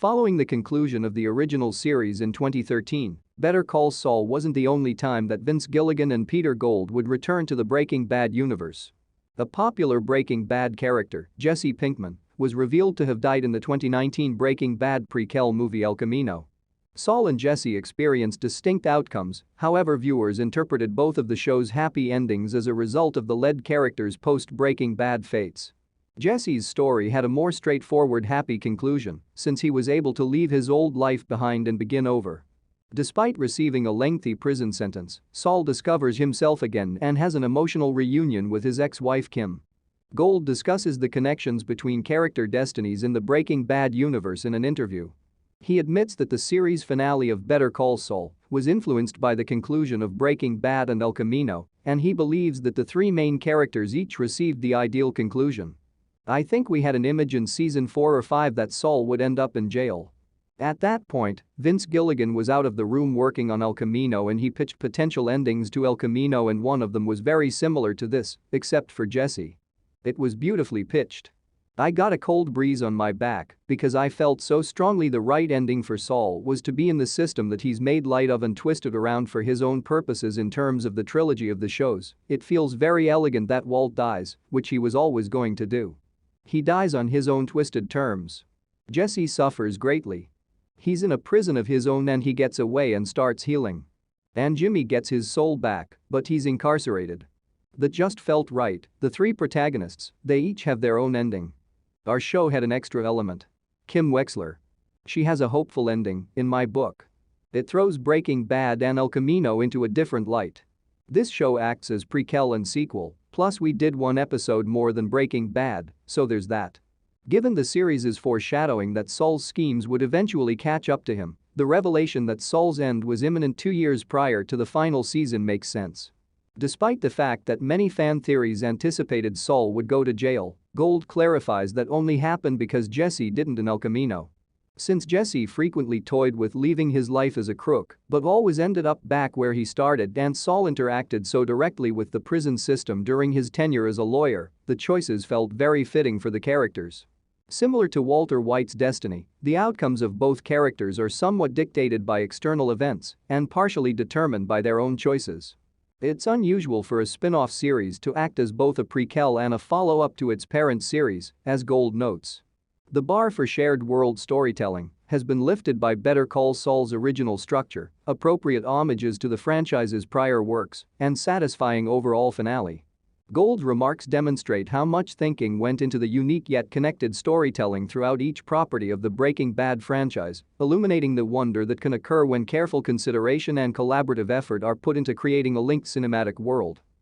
Following the conclusion of the original series in 2013, Better Call Saul wasn't the only time that Vince Gilligan and Peter Gould would return to the Breaking Bad universe. A popular Breaking Bad character, Jesse Pinkman, was revealed to have died in the 2019 Breaking Bad prequel movie El Camino. Saul and Jesse experienced distinct outcomes, however viewers interpreted both of the show's happy endings as a result of the lead characters' post-Breaking Bad fates. Jesse's story had a more straightforward happy conclusion since he was able to leave his old life behind and begin over. Despite receiving a lengthy prison sentence, Saul discovers himself again and has an emotional reunion with his ex-wife Kim. Gould discusses the connections between character destinies in the Breaking Bad universe in an interview. He admits that the series finale of Better Call Saul was influenced by the conclusion of Breaking Bad and El Camino, and he believes that the three main characters each received the ideal conclusion. "I think we had an image in season 4 or 5 that Saul would end up in jail. At that point, Vince Gilligan was out of the room working on El Camino and he pitched potential endings to El Camino and one of them was very similar to this, except for Jesse. It was beautifully pitched. I got a cold breeze on my back because I felt so strongly the right ending for Saul was to be in the system that he's made light of and twisted around for his own purposes in terms of the trilogy of the shows. It feels very elegant that Walt dies, which he was always going to do. He dies on his own twisted terms. Jesse suffers greatly. He's in a prison of his own and he gets away and starts healing. And Jimmy gets his soul back, but he's incarcerated. That just felt right. The three protagonists, they each have their own ending. Our show had an extra element. Kim Wexler. She has a hopeful ending, in my book. It throws Breaking Bad and El Camino into a different light. This show acts as prequel and sequel, plus we did one episode more than Breaking Bad, so there's that. Given the series' foreshadowing that Saul's schemes would eventually catch up to him, the revelation that Saul's end was imminent 2 years prior to the final season makes sense. Despite the fact that many fan theories anticipated Saul would go to jail, Gould clarifies that only happened because Jesse didn't in El Camino. Since Jesse frequently toyed with leaving his life as a crook but always ended up back where he started and Saul interacted so directly with the prison system during his tenure as a lawyer, the choices felt very fitting for the characters. Similar to Walter White's destiny, the outcomes of both characters are somewhat dictated by external events and partially determined by their own choices. It's unusual for a spin-off series to act as both a prequel and a follow-up to its parent series, as Gould notes. The bar for shared world storytelling has been lifted by Better Call Saul's original structure, appropriate homages to the franchise's prior works, and satisfying overall finale. Gould's remarks demonstrate how much thinking went into the unique yet connected storytelling throughout each property of the Breaking Bad franchise, illuminating the wonder that can occur when careful consideration and collaborative effort are put into creating a linked cinematic world.